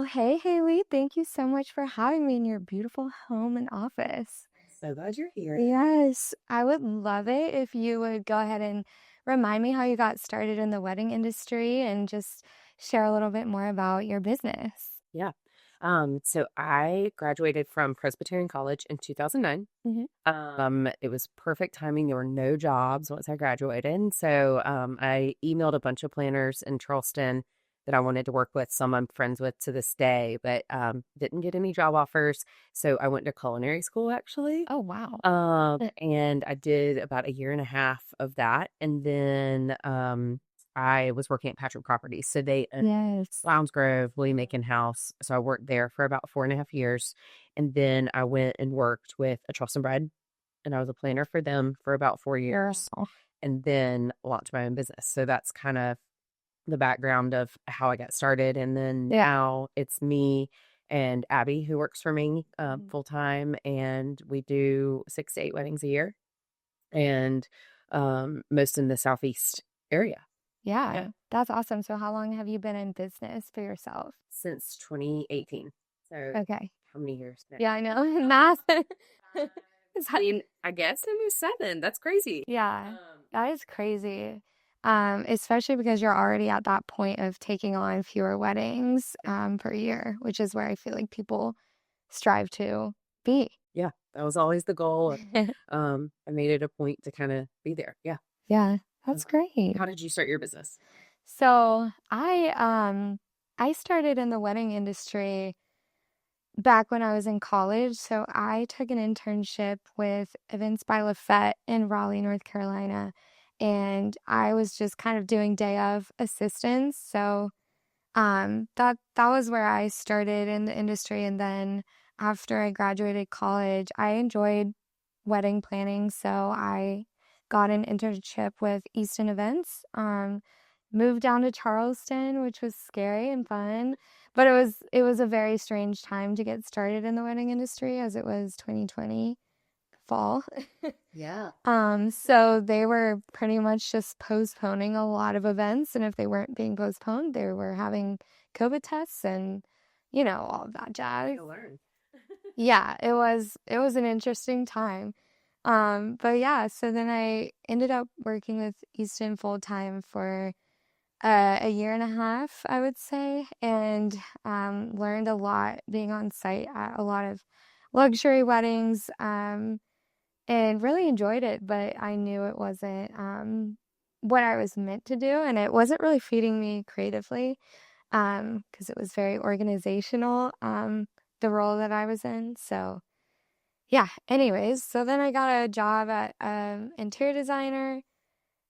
hey, Haley, thank you so much for having me in your beautiful home and office. So glad you're here. Yes, I would love it if you would go ahead and remind me how you got started in the wedding industry and just share a little bit more about your business. Yeah. So I graduated from Presbyterian College in 2009. Hmm. It was perfect timing. There were no jobs once I graduated. So I emailed a bunch of planners in Charleston that I wanted to work with. Some I'm friends with to this day, but didn't get any job offers. So I went to culinary school actually. Oh, wow. And I did about a year and a half of that. And then I was working at Patrick Properties. So they Yes. Lowndes Grove, William Macon House. So I worked there for about 4.5 years. And then I went and worked with a Truss and Bread, and I was a planner for them for about 4 years, Oh, and then launched my own business. So that's kind of the background of how I got started. And then yeah. now it's me and Abby who works for me Mhm. full time, and we do 6 to 8 weddings a year, and most in the Southeast area. Yeah, Yeah, that's awesome. So how long have you been in business for yourself? since 2018. So Okay. how many years now? Yeah, I know. Math. I mean, I guess it was 7. That's crazy. Yeah, Um, that is crazy. Especially because you're already at that point of taking on fewer weddings per year, which is where I feel like people strive to be. yeah, that was always the goal. And I made it a point to kind of be there. Yeah. Yeah, Uh, that's great. how did you start your business? So I started in the wedding industry back when I was in college. So I took an internship with Events by Lafette in Raleigh, North Carolina. And I was just kind of doing day of assistance. So that was where I started in the industry, and then after I graduated college, I enjoyed wedding planning, so I got an internship with Easton Events. Moved down to Charleston, which was scary and fun, but it was a very strange time to get started in the wedding industry as it was 2020 fall. Yeah. So they were pretty much just postponing a lot of events, and if they weren't being postponed, they were having COVID tests and, all of that jazz. To learn. Yeah, it was an interesting time. But yeah, so then I ended up working with Easton full time for a year and a half, I would say, and learned a lot being on site at a lot of luxury weddings. And really enjoyed it, but I knew it wasn't what I was meant to do, and it wasn't really feeding me creatively because it was very organizational, the role that I was in. So, yeah, anyways, so then I got a job at interior designer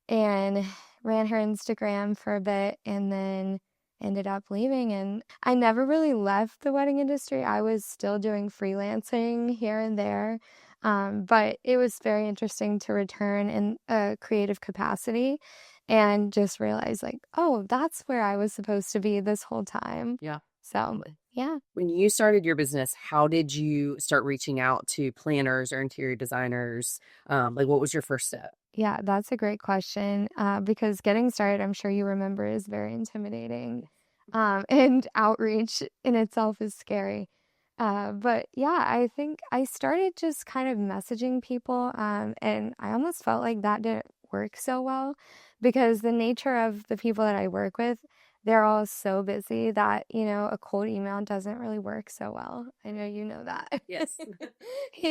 and ran her Instagram for a bit and then ended up leaving. And I never really left the wedding industry. I was still doing freelancing here and there. But it was very interesting to return in a creative capacity and just realize, like, oh, that's where I was supposed to be this whole time. Yeah. So, yeah. When you started your business, how did you start reaching out to planners or interior designers? Like, what was your first step? Yeah, that's a great question. Because getting started, I'm sure you remember, is very intimidating. And outreach in itself is scary. But yeah, I think I started just kind of messaging people, and I almost felt like that didn't work so well because the nature of the people that I work with, they're all so busy that, a cold email doesn't really work so well. I know you know that. Yes.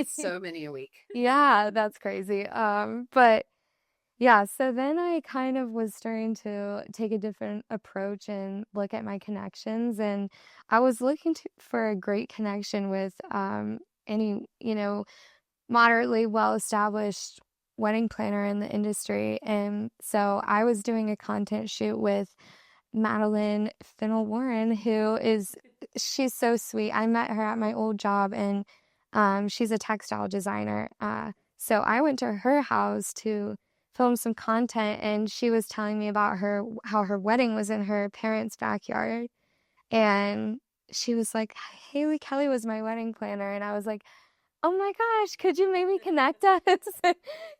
So many a week. Yeah, that's crazy. But yeah, so then I kind of was starting to take a different approach and look at my connections, and I was looking for a great connection with any, moderately well-established wedding planner in the industry. And so I was doing a content shoot with Madeline Warren, she's so sweet. I met her at my old job, and she's a textile designer. So I went to her house to film some content, and she was telling me about how her wedding was in her parents' backyard. And she was like, Haley Kelly was my wedding planner. And I was like, oh my gosh, could you maybe connect us?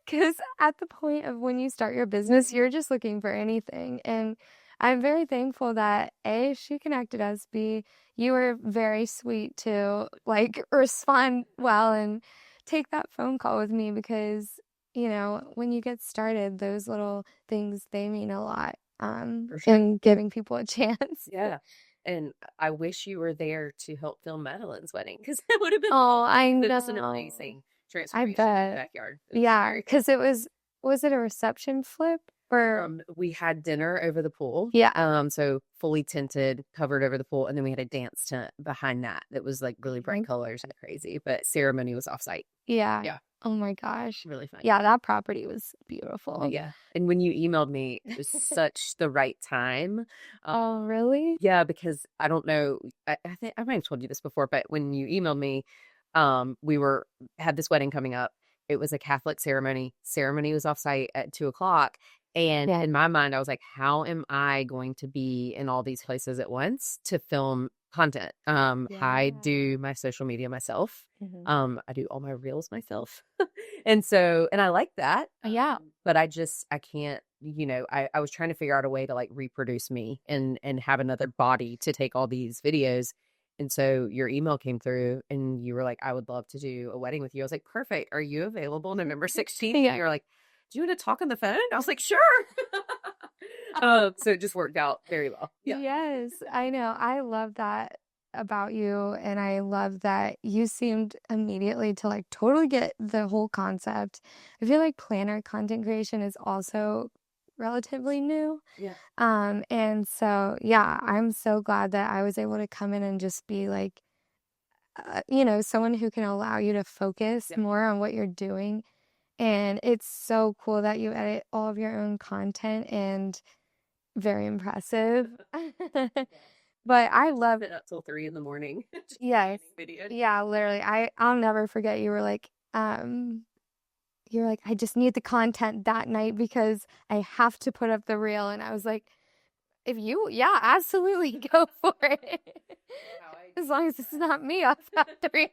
Because at the point of when you start your business, you're just looking for anything. And I'm very thankful that A, she connected us, B, you were very sweet to like respond well and take that phone call with me because, when you get started, those little things, they mean a lot, For sure. in giving people a chance. Yeah. And I wish you were there to help film Madeline's wedding because that would have been Oh, I just an know. amazing I transformation in the bet. backyard. It was Yeah, very fun. because was it a reception flip or We had dinner over the pool. yeah. So fully tinted, covered over the pool, and then we had a dance tent behind that was like really bright Mhm. colors and crazy. But ceremony was offsite. Yeah. Yeah, Oh my gosh. really fun. Yeah, that property was beautiful. Yeah, and when you emailed me, it was such the right time. Oh, really? Yeah, because I don't know, I think I might have told you this before, but when you emailed me, we had this wedding coming up. It was a Catholic ceremony. Ceremony was offsite at 2 o'clock. And Yeah. in my mind, I was like, how am I going to be in all these places at once to film content? I Yeah. do my social media myself. Mhm. I do all my reels myself. And I like that. Yeah. But I can't, I was trying to figure out a way to like reproduce me and have another body to take all these videos. And so your email came through and you were like, I would love to do a wedding with you. I was like, perfect. Are you available November 16th? And Yeah. you're like, do you want to talk on the phone? I was like, sure. So it just worked out very well. Yeah. Yes, I know. I love that about you, and I love that you seemed immediately to like totally get the whole concept. I feel like planner content creation is also relatively new. Yeah. And so yeah, I'm so glad that I was able to come in and just be like, someone who can allow you to focus Yeah. more on what you're doing. And it's so cool that you edit all of your own content and very impressive. But I love, Been up till 3 in the morning. Just yes. editing videos. Yeah, literally. I'll never forget you were like, I just need the content that night because I have to put up the reel. And I was like, yeah, absolutely go for it. As long as it's not me off that three.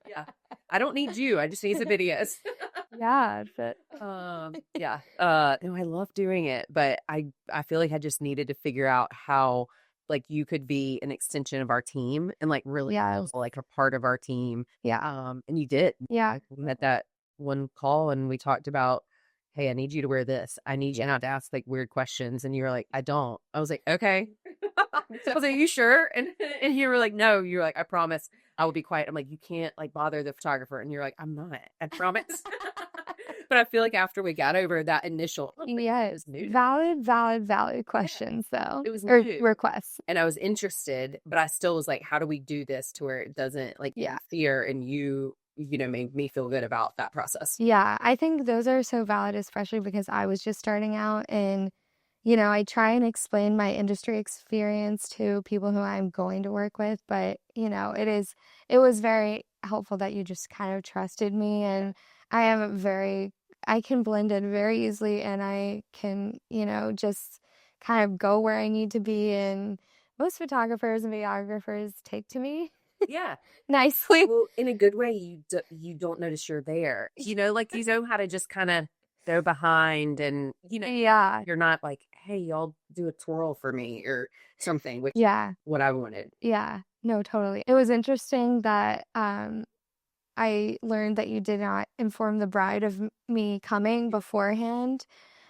Yeah. I don't need you. I just need the videos. Yeah, but Yeah. No, I love doing it, but I feel like I just needed to figure out how like you could be an extension of our team and like really yeah, like a part of our team. yeah, And you did. yeah. We had that one call and we talked about, hey, I need you to wear this. I need you not to ask like weird questions. And you were like, I don't. I was like, okay. I was like, you sure? And you were like, no. You were like, I promise I will be quiet. I'm like, you can't like bother the photographer. And you're like, I'm not. I promise. But I feel like after we got over that initial, it Yes. was new. Valid questions though. It was Or new. requests. And I was interested, but I still was like, how do we do this to where it doesn't like Yeah. fear and made me feel good about that process. Yeah, I think those are so valid, especially because I was just starting out and, I try and explain my industry experience to people who I'm going to work with, but, it was very helpful that you just kind of trusted me and I am I can blend in very easily and I can, just kind of go where I need to be and most photographers and videographers take to me Yeah. nicely. Well, in a good way, you don't notice you're there. Like you know how to just kind of go behind and Yeah. you're not like, hey, y'all do a twirl for me or something, which Yeah. what I wanted. Yeah. No, totally. It was interesting that I learned that you did not inform the bride of me coming beforehand,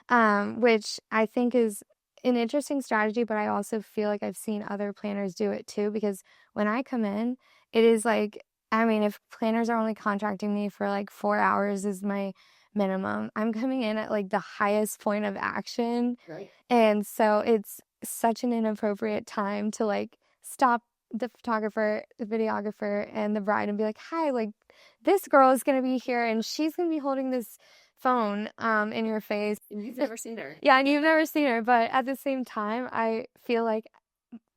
which I think is an interesting strategy, but I also feel like I've seen other planners do it too, because when I come in, it is like, I mean, if planners are only contracting me for like 4 hours is my minimum, I'm coming in at like the highest point of action. Right. And so it's such an inappropriate time to like stop the photographer, the videographer, and the bride and be like, hi, like this girl is going to be here and she's going to be holding this phone in your face. And you've never seen her. Yeah, and you've never seen her. But at the same time, I feel like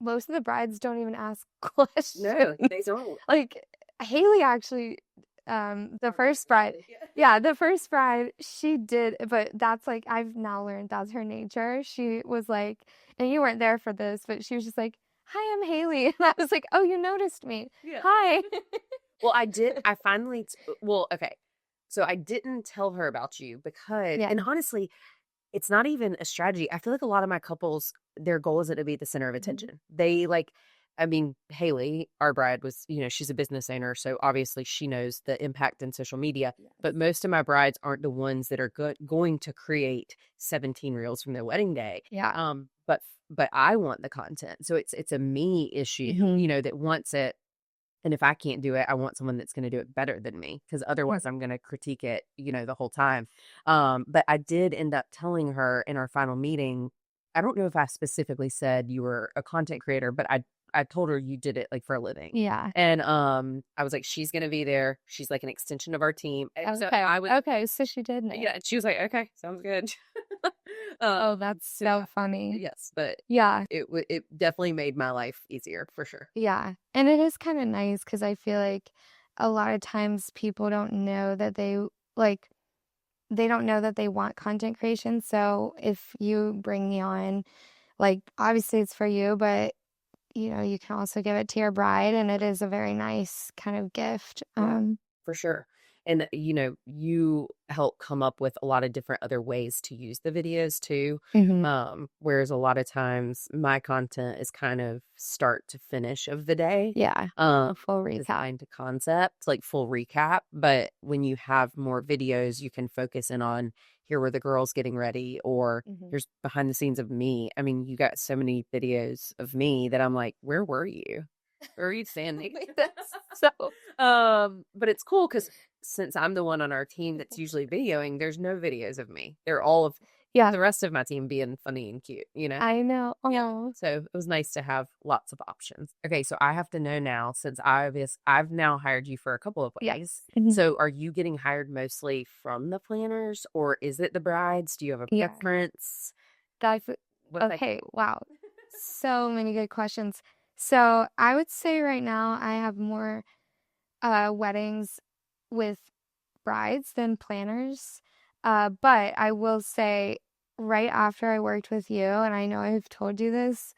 most of the brides don't even ask questions. No, they don't. Like Haley actually, the first bride. Yeah, the first bride, she did, but that's like, I've now learned that's her nature. She was like, and you weren't there for this, but she was just like, hi, I'm Haley. And I was like, oh, you noticed me. Yeah. Hi. Well, I did. I finally, well, okay. So I didn't tell her about you because, Yeah. and honestly, It's not even a strategy. I feel like a lot of my couples, their goal isn't to be the center of Mhm. attention. They like, I mean, Haley, our bride was, she's a business owner. So obviously she knows the impact in social media. Yes. But most of my brides aren't the ones that are going to create 17 reels from their wedding day. Yeah. But I want the content. So it's a me issue, Mhm. that wants it. And if I can't do it, I want someone that's going to do it better than me because Yeah. otherwise I'm going to critique it, the whole time. But I did end up telling her in our final meeting, I don't know if I specifically said you were a content creator, but I told her you did it like for a living. Yeah. And I was like, she's going to be there. She's like an extension of our team. So Okay. I was, Okay. So she did know. yeah. And she was like, okay, sounds good. Oh, that's So so funny. yes, but Yeah. it definitely made my life easier for sure. Yeah. And it is kind of nice because I feel like a lot of times people don't know that like, they don't know that they want content creation. So if you bring me on, like, obviously it's for you, but you can also give it to your bride, and it is a very nice kind of gift. Yeah, for sure. And, you help come up with a lot of different other ways to use the videos too. Mhm. Whereas a lot of times my content is kind of start to finish of the day, Yeah, um, a full recap. design to concept, like full recap. But when you have more videos, you can focus in on here were the girls getting ready, or Mhm. here's behind the scenes of me. I mean, you got so many videos of me that I'm like, where were you? Where are you standing? So But it's cool because since I'm the one on our team that's usually videoing, there's no videos of me. They're all of yeah, the rest of my team being funny and cute, you know? I know. Yeah. Oh, So it was nice to have lots of options. Okay, so I have to know now since I've now hired you for a couple of weddings. yes. Mhm. So are you getting hired mostly from the planners or is it the brides? Do you have a Yeah, preference? that's What's that? okay. Wow. So many good questions. So I would say right now I have more weddings with brides than planners. But I will say right after I worked with you, and I know I've told you this,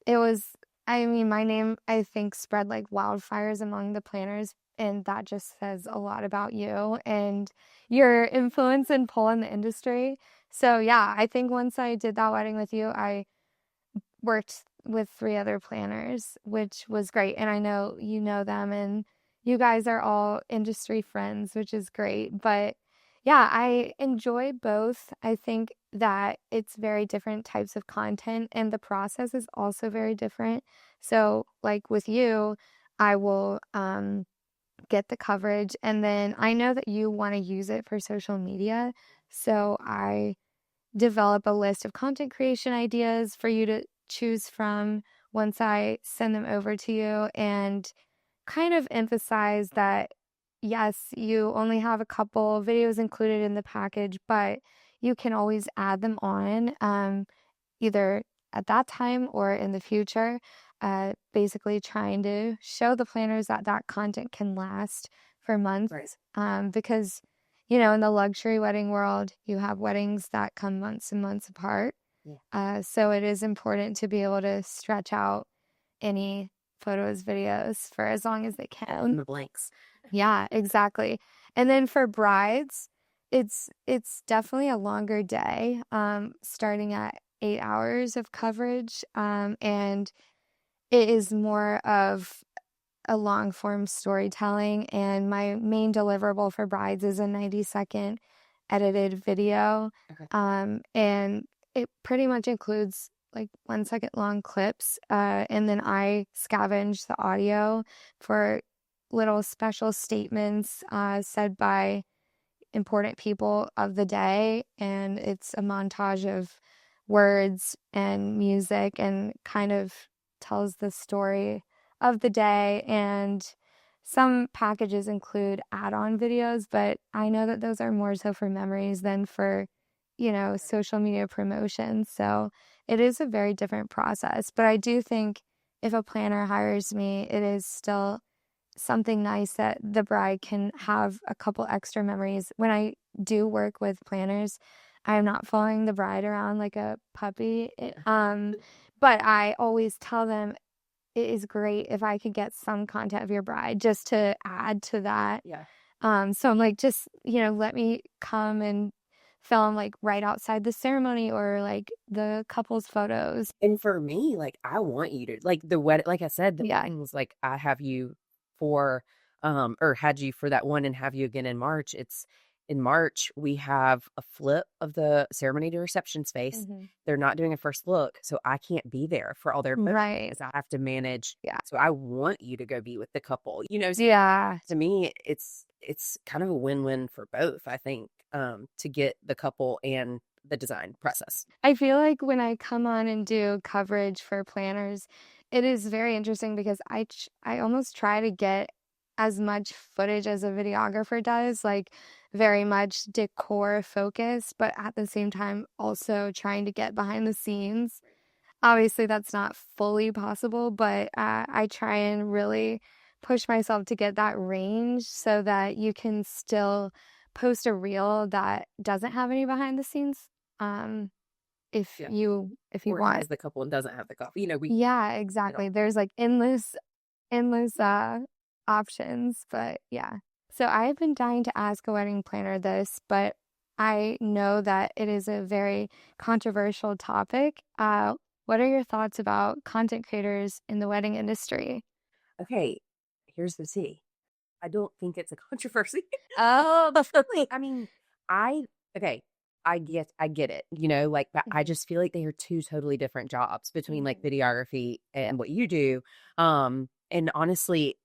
it was, I mean, my name, I think, spread like wildfires among the planners, and that just says a lot about you and your influence and pull in the industry. So, yeah, I think once I did that wedding with you, I worked with 3 other planners, which was great, and I know you know them, and you guys are all industry friends, which is great, but yeah, I enjoy both. I think that it's very different types of content, and the process is also very different. So, like with you, I will, get the coverage, and then I know that you wanna use it for social media, so I develop a list of content creation ideas for you to choose from once I send them over to you and kind of emphasize that yes, you only have a couple videos included in the package, but you can always add them on either at that time or in the future. Basically, trying to show the planners that that content can last for Right. months because in the luxury wedding world, you have weddings that come months and months apart. Yeah. So it is important to be able to stretch out any photos, videos for as long as they In can. the blanks. Yeah, exactly. And then for brides, it's definitely a longer day, starting at 8 hours of coverage, and it is more of a long form storytelling, and my main deliverable for brides is a 90-second edited video. Okay. And it pretty much includes like 1 second long clips. And then I scavenge the audio for little special statements said by important people of the day. And it's a montage of words and music and kind of tells the story of the day. And some packages include add-on videos, but I know that those are more so for memories than for, social media promotion. So it is a very different process. But I do think if a planner hires me, it is still something nice that the bride can have a couple extra memories. When I do work with planners, I'm not following the bride around like a puppy. But I always tell them it is great if I could get some content of your bride just to add to that. Yeah. So I'm like, just, let me come and film like right outside the ceremony or like the couple's photos. And for me, like I want you to like the wedding, like I said, the Yeah. weddings, like I have you for or had you for that one and have you again in March. It's in March, we have a flip of the ceremony to reception space. Hmm. They're not doing a first look, so I can't be there for all their photos Right. because I have to manage. Yeah. So I want you to go be with the couple. Yeah. To me, it's kind of a win-win for both, I think, to get the couple and the design process. I feel like when I come on and do coverage for planners, it is very interesting because I almost try to get as much footage as a videographer does, like very much decor focused, but at the same time also trying to get behind the scenes. Obviously, that's not fully possible, but I try and really push myself to get that range so that you can still post a reel that doesn't have any behind the scenes. Um, if Yeah. you Or want. has the couple and doesn't have the couple. We Yeah, you know. exactly. There's like endless options, but yeah. So I've been dying to ask a wedding planner this, but I know that it is a very controversial topic. What are your thoughts about content creators in the wedding industry? Okay, here's the tea. I don't think it's a controversy. Oh, Like, I mean, I okay, I get it, like, but I mhm, just feel like they are two totally different jobs between like mhm, videography and what you do. And honestly,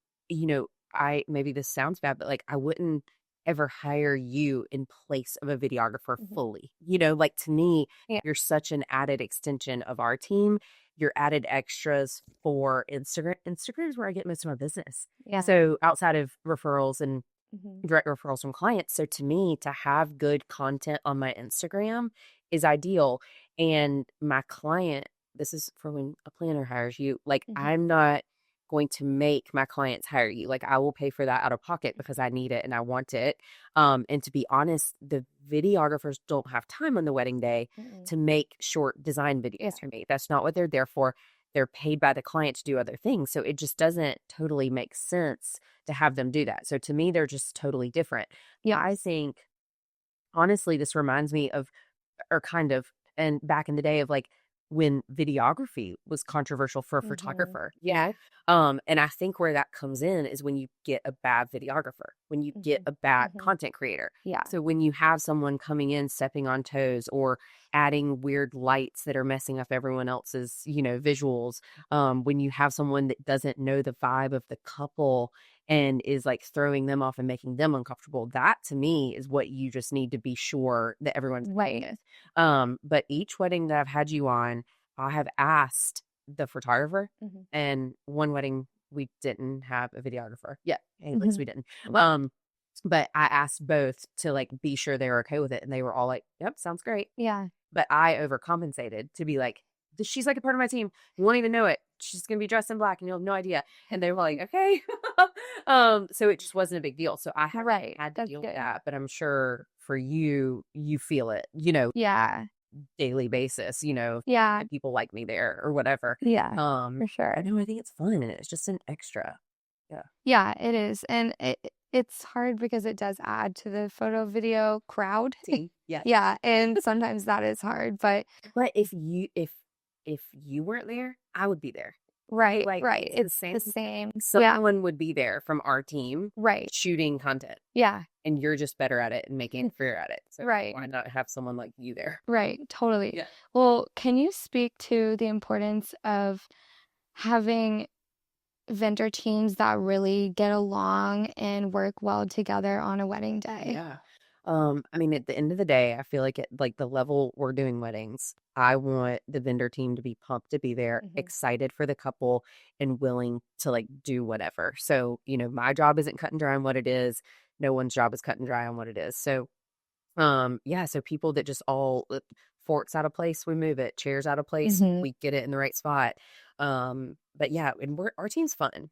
I maybe this sounds bad, but like I wouldn't ever hire you in place of a videographer mhm. fully. Like to me, Yeah, you're such an added extension of our team. You're added extras for Instagram. Instagram is where I get most of my business. yeah. So outside of referrals and Mhm, direct referrals from clients. So to me, to have good content on my Instagram is ideal. And my client, this is for when a planner hires you, like mhm, I'm not going to make my clients hire you. Like I will pay for that out of pocket because I need it and I want it. And to be honest, the videographers don't have time on the wedding day mhm. to make short design Yeah, videos for me. That's not what they're there for. They're paid by the client to do other things. So it just doesn't totally make sense to have them do that. So to me, they're just totally different. yeah. I think, honestly, this reminds me of, or kind of, and back in the day of like when videography was controversial for a Mhm, photographer. yeah. And I think where that comes in is when you get a bad videographer, when you get Mhm, a bad mhm. content creator. Yeah, So when you have someone coming in, stepping on toes, or adding weird lights that are messing up everyone else's, visuals, when you have someone that doesn't know the vibe of the couple and is like throwing them off and making them uncomfortable, that to me is what you just need to be sure that everyone's okay right. with. But each wedding that I've had you on, I have asked the photographer, Mhm, and one wedding we didn't have a videographer. Yeah, at least mhm. we didn't. But I asked both to like be sure they were okay with it, and they were all like, "Yep, sounds great." Yeah, But I overcompensated to be like, "She's like a part of my team. You won't even know it. She's gonna be dressed in black, and you'll have no idea." And they were like, "Okay." So it just wasn't a big deal. So I haven't right. had to That's deal with good. that, but I'm sure for you, you feel it, Yeah, daily basis, yeah, and people like me there or whatever. yeah, for But sure. no, I think it's fun and it's just an extra. Yeah. Yeah, it is, and it's hard because it does add to the photo video crowd. Team. Yeah. Yeah, and sometimes that is hard, but But if you weren't there, I would be there. right, Like right. it's the It's same. the same. Yeah, Someone would be there from our team right. shooting content, Yeah, and you're just better at it and making it fair at it. So right, why not have someone like you there? right, totally. Yeah. Well, can you speak to the importance of having vendor teams that really get along and work well together on a wedding day? Yeah. I mean, at the end of the day, I feel like at like the level we're doing weddings, I want the vendor team to be pumped to be there, Mhm, excited for the couple, and willing to like do whatever. So, my job isn't cut and dry on what it is. No one's job is cut and dry on what it is. So, yeah, so people that just all forks out of place, we move it. Chairs out of place, mhm. we get it in the right spot. But yeah, and our team's fun.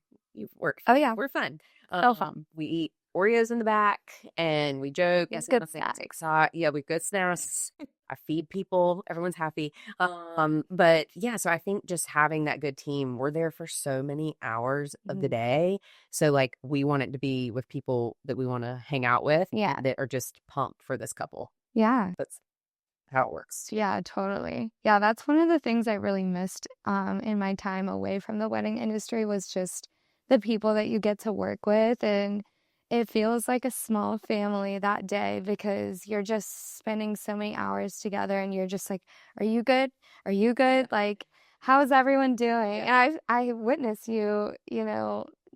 Oh, yeah, We're fun. so fun. We eat Oreos in the back and we joke. It's Yes, good nothing snack. takes hot. Yeah, we good snacks. I feed people. Everyone's happy. But yeah, so I think just having that good team, we're there for so many hours of the Mhm. day. So like we want it to be with people that we want to hang out with Yeah, that are just pumped for this couple. yeah. That's how it works. Yeah, totally. Yeah, that's one of the things I really missed in my time away from the wedding industry was just the people that you get to work with. And it feels like a small family that day because you're just spending so many hours together and you're just like, are you good? Are you good? Like, how's everyone doing? Yeah. And I witness you,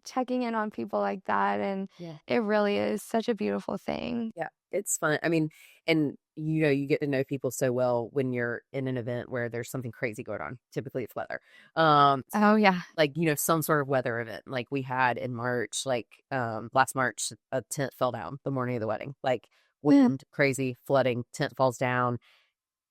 checking in on people like that. And Yeah. it really is such a beautiful thing. Yeah, it's fun. I mean, and you get to know people so well when you're in an event where there's something crazy going on. Typically it's weather. Oh, yeah. Like, some sort of weather event. Like we had in March, like last March, a tent fell down the morning of the wedding. Like wind, crazy, flooding, tent falls down.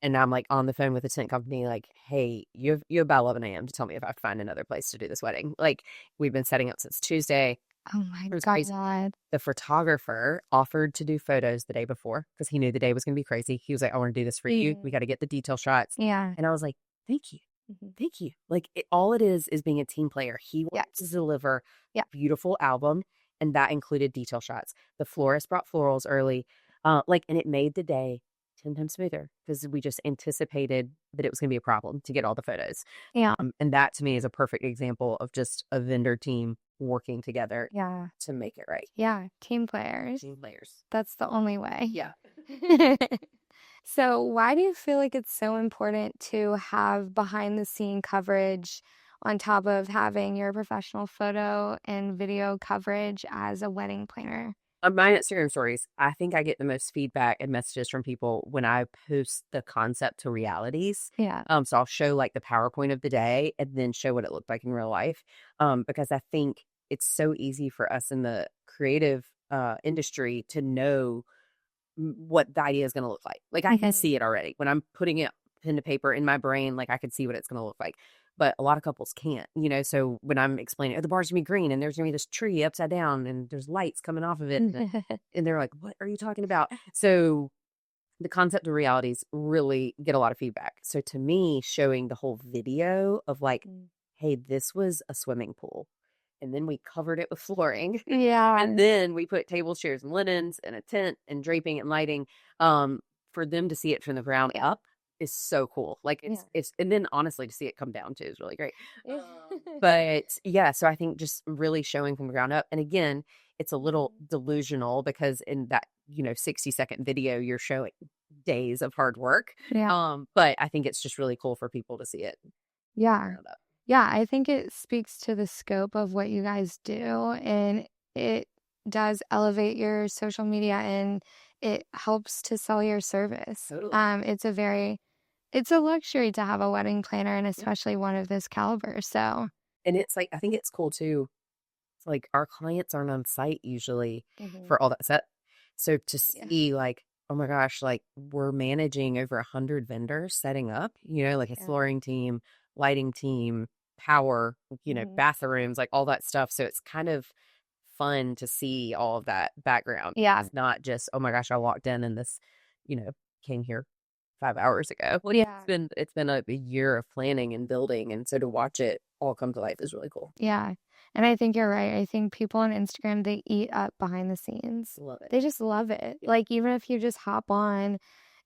And I'm like on the phone with the tent company, like, hey, you have about 11 a.m. to tell me if I have to find another place to do this wedding. Like we've been setting up since Tuesday. Oh my It was crazy. God. The photographer offered to do photos the day before because he knew the day was going to be crazy. He was like, I want to do this for you. We got to get the detail shots. Yeah. And I was like, thank you. Mhm. Thank you. Like, all it is being a team player. He Yeah. wanted to deliver Yeah. a beautiful album, and that included detail shots. The florist brought florals early, and it made the day 10 times smoother because we just anticipated that it was going to be a problem to get all the photos. Yeah. And that to me is a perfect example of just a vendor team working together Yeah. to make it right. Yeah. Team players. Team players. That's the only way. Yeah. So, why do you feel like it's so important to have behind the scene coverage on top of having your professional photo and video coverage as a wedding planner? On my Instagram stories, I think I get the most feedback and messages from people when I post the concept to realities. Yeah. So I'll show like the PowerPoint of the day and then show what it looked like in real life. Because I think it's so easy for us in the creative industry to know what the idea is going to look like. Like I can see it already when I'm putting it pen to paper in my brain. Like I can see what it's going to look like. But a lot of couples can't, So when I'm explaining, oh, the bar's gonna be green and there's gonna be this tree upside down and there's lights coming off of it, and they're like, "What are you talking about?" So the concept of realities really get a lot of feedback. So to me, showing the whole video of like, "Hey, this was a swimming pool." And then we covered it with flooring. Yeah. And then we put table, chairs, and linens and a tent and draping and lighting. For them to see it from the ground up is so cool. Like it's and then honestly to see it come down too is really great. But yeah, so I think just really showing from the ground up. And again, it's a little delusional because in that, 60-second video, you're showing days of hard work. Yeah. But I think it's just really cool for people to see it. Yeah. Ground up. Yeah, I think it speaks to the scope of what you guys do, and it does elevate your social media and it helps to sell your service. Totally. It's a luxury to have a wedding planner and Yeah. especially one of this caliber. So, And it's like, I think it's cool too. It's like our clients aren't on site usually Mhm. for all that set. So to Yeah. see like, oh my gosh, like we're managing over 100 vendors setting up, like a Yeah. flooring team, lighting team, power, Mhm. bathrooms, like all that stuff. So it's kind of fun to see all of that background. Yeah. It's not just, oh my gosh, I walked in and this, came here 5 hours ago. Like Yeah. it's been a year of planning and building. And so to watch it all come to life is really cool. Yeah. And I think you're right. I think people on Instagram, they eat up behind the scenes. Love it. They just love it. Yeah. Like, even if you just hop on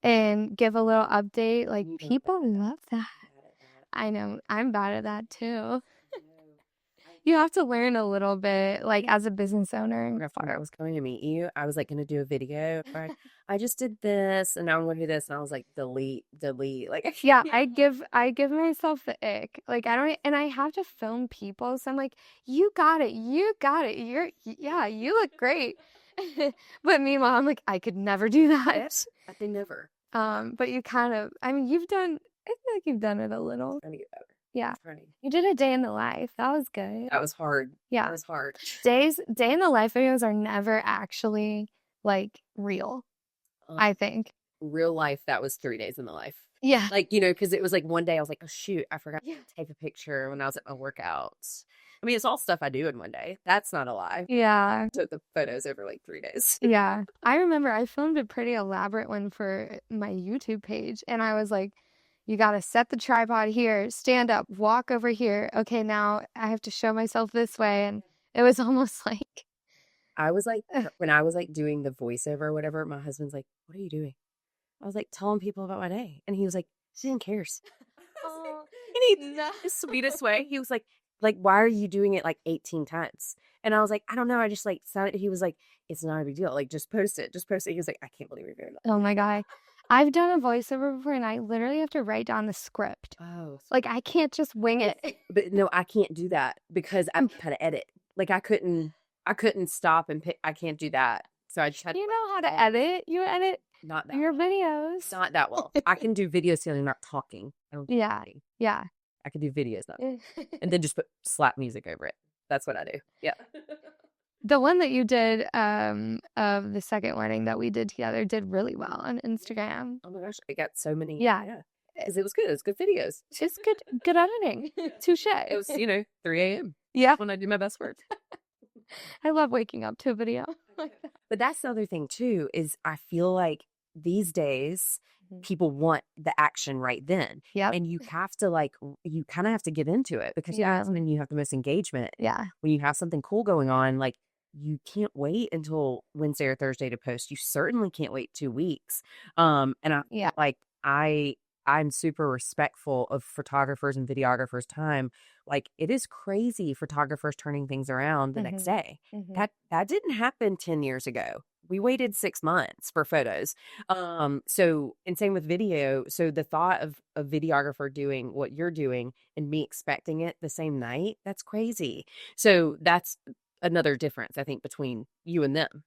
and give a little update, like, You know, people love that. bad at that. I know. I'm bad at that too. No, You have to learn a little bit, like, as a business owner. When I was coming to meet you, I was like going to do a video. I just did this, and now I'm going to do this, and I was like, delete, delete. Like, Yeah, I give myself the ick. Like, I don't, and I have to film people. So I'm like, you got it. You got it. Yeah, you look great. But meanwhile, I'm like, I could never do that. yes, I think never. But you kind of, I mean, I feel like you've done it a little. Trying to get better. Yeah. Trying. You did a day in the life. That was good. That was hard. Yeah. That was hard. Day in the life videos are never actually like real, I think. Real life, that was 3 days in the life. Yeah. Like, because it was like one day I was like, oh, shoot, I forgot Yeah. to take a picture when I was at my workouts. I mean, it's all stuff I do in one day. That's not a lie. Yeah. I took the photos over like 3 days. Yeah. I remember I filmed a pretty elaborate one for my YouTube page, and I was like, you got to set the tripod here, stand up, walk over here. Okay, now I have to show myself this way. And it was almost like, I was like, when I was like doing the voiceover or whatever, my husband's like, what are you doing? I was like telling people about my day. And he was like, she didn't cares. Oh, And he, no. the sweetest way, he was like, why are you doing it like 18 times? And I was like, I don't know. I just like sounded, he was like, it's not a big deal. Like, just post it. Just post it. He was like, I can't believe you're doing that. Oh my God. I've done a voiceover before and I literally have to write down the script. Oh, Like I can't just wing it. but no, I can't do that because I'm trying to edit. Like I couldn't stop and pick. I can't do that. So I just had You know how to edit. You edit not that your well. videos. Not that well. I can do videos so I'm not talking. I don't do Yeah. editing. Yeah. I can do videos not, and then just put slap music over it. That's what I do. Yeah. The one that you did of the second wedding that we did together did really well on Instagram. Oh my gosh, I got so many. Yeah. Yeah, because it was good. It was good videos. It's good editing. Touche. It was 3 a.m. Yeah. when I do my best work. I love waking up to a video. But that's the other thing too, is I feel like these days Mhm. people want the action right then. Yep. And you have to you kind of have to get into it because Yeah. that's when you have the most engagement. Yeah. When you have something cool going on, like you can't wait until Wednesday or Thursday to post. You certainly can't wait 2 weeks. And Yeah. I'm super respectful of photographers and videographers' time. Like it is crazy photographers turning things around the next day. Mhm. That didn't happen 10 years ago. We waited 6 months for photos. So and same with video. So the thought of a videographer doing what you're doing and me expecting it the same night, that's crazy. So that's another difference, I think, between you and them.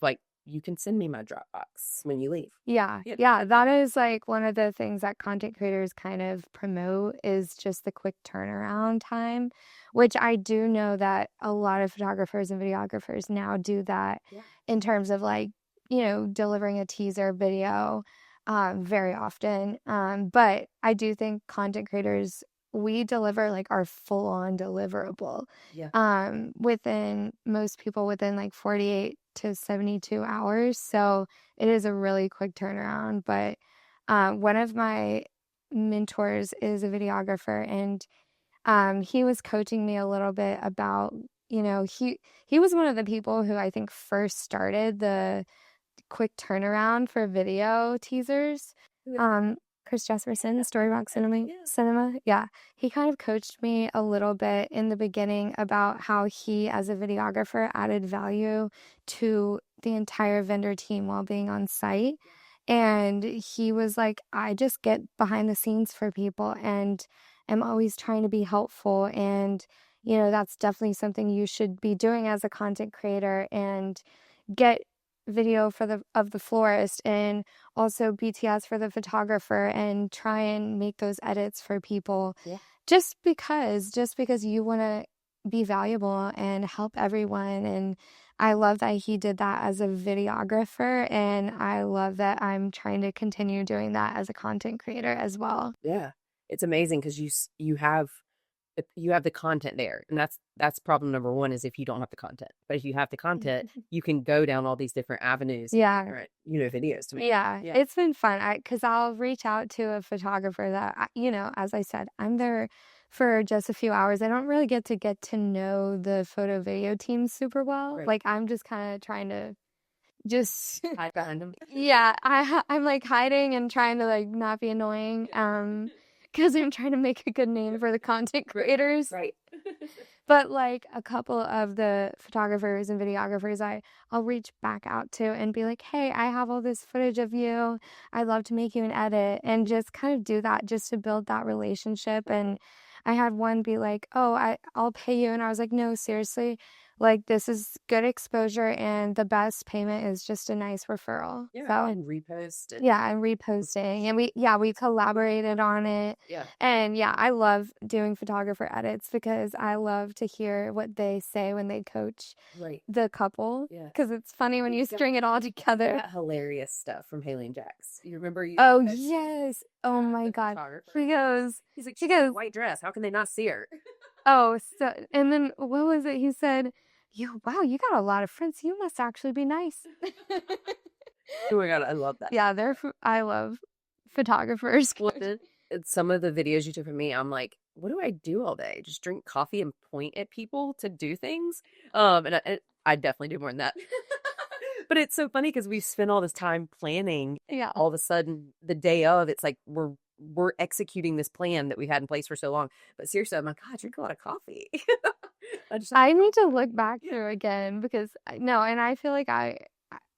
Like you can send me my Dropbox when you leave. Yeah. Yeah. Yeah. That is like one of the things that content creators kind of promote is just the quick turnaround time, which I do know that a lot of photographers and videographers now do that Yeah. in terms of like, delivering a teaser video very often. But I do think content creators, we deliver like our full on deliverable Yeah. within most people within like 48 to 72 hours. So it is a really quick turnaround. But one of my mentors is a videographer, and he was coaching me a little bit about, he was one of the people who I think first started the quick turnaround for video teasers. Chris Jesperson, Storybox Cinema. Yeah. He kind of coached me a little bit in the beginning about how he, as a videographer, added value to the entire vendor team while being on site. And he was like, I just get behind the scenes for people and am always trying to be helpful. And, that's definitely something you should be doing as a content creator, and get video of the florist and also BTS for the photographer and try and make those edits for people. Yeah. Just because you want to be valuable and help everyone. And I love that he did that as a videographer, and I love that I'm trying to continue doing that as a content creator as well. Yeah. It's amazing because you have the content there, and that's problem number one, is if you don't have the content. But if you have the content, you can go down all these different avenues. Yeah. Right. Videos to me. Yeah, Yeah. it's been fun. Because I'll reach out to a photographer that, as I said, I'm there for just a few hours. I don't really get to know the photo video team super well. Right. Like I'm just kind of trying to just Hide behind them. yeah, I'm like hiding and trying to like not be annoying. Because I'm trying to make a good name for the content creators. Right. But like a couple of the photographers and videographers I'll reach back out to and be like, hey, I have all this footage of you. I'd love to make you an edit, and just kind of do that just to build that relationship. And I had one be like, oh, I'll pay you. And I was like, no, seriously, like this is good exposure, and the best payment is just a nice referral. Yeah. So, And repost it. yeah, I'm reposting, and we collaborated on it. Yeah. And yeah, I love doing photographer edits because I love to hear what they say when they coach Right. the couple. Yeah. Because it's funny when you string it all together. That hilarious stuff from Haley and Jax. You remember? Oh yes. Oh my God. She goes, She goes, white dress. How can they not see her? oh, so, and then what was it? He said, wow, you got a lot of friends. You must actually be nice. Oh my God, I love that. Yeah, I love photographers. Some of the videos you took from me, I'm like, what do I do all day? Just drink coffee and point at people to do things? And I definitely do more than that. But it's so funny because we spent all this time planning. Yeah. All of a sudden, the day of, it's like we're executing this plan that we've had in place for so long. But seriously, I'm like, God, I drink a lot of coffee. I need to look back through again because no, and I feel like I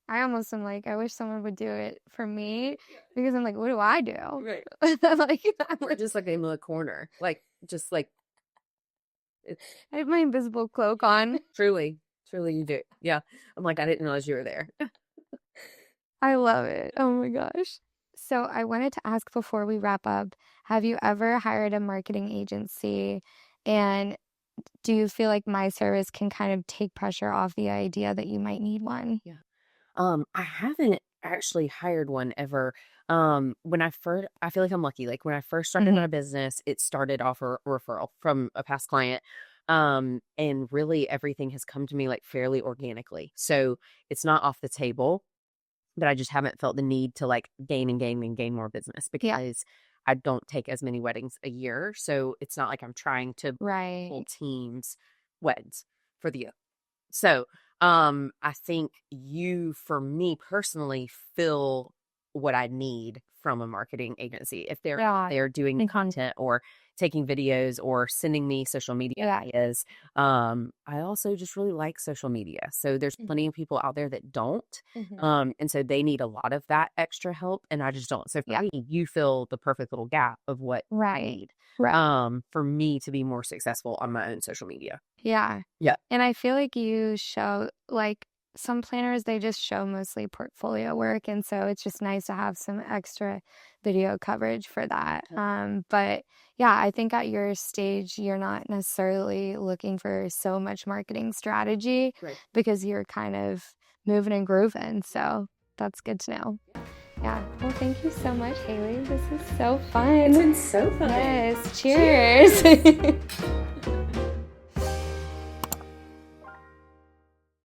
almost am like I wish someone would do it for me because I'm like, what do I do? Right. Like We're just like in the corner, like just like I have my invisible cloak on. truly, truly, you do. Yeah, I'm like I didn't realize you were there. I love it. Oh my gosh. So I wanted to ask before we wrap up, have you ever hired a marketing agency? And do you feel like my service can kind of take pressure off the idea that you might need one? Yeah. I haven't actually hired one ever. When I feel like I'm lucky. Like when I first started my business, it started off a referral from a past client. And really everything has come to me like fairly organically. So it's not off the table, but I just haven't felt the need to like gain and gain and gain more business Yeah. because I don't take as many weddings a year. So it's not like I'm trying to Right. pull teams weds for the year. So, I think you, for me personally, fill what I need from a marketing agency. If they're doing content or taking videos or sending me social media ideas. I also just really like social media. So there's plenty of people out there that don't. And so they need a lot of that extra help, and I just don't. So for me, you fill the perfect little gap of what I need. For me to be more successful on my own social media. Yeah. Yeah. And I feel like you show, like, some planners, they just show mostly portfolio work. And so it's just nice to have some extra video coverage for that. But yeah, I think at your stage, you're not necessarily looking for so much marketing strategy because you're kind of moving and grooving. So that's good to know. Yeah. Well, thank you so much, Haley. This is so fun. It's been so fun. Yes. Cheers.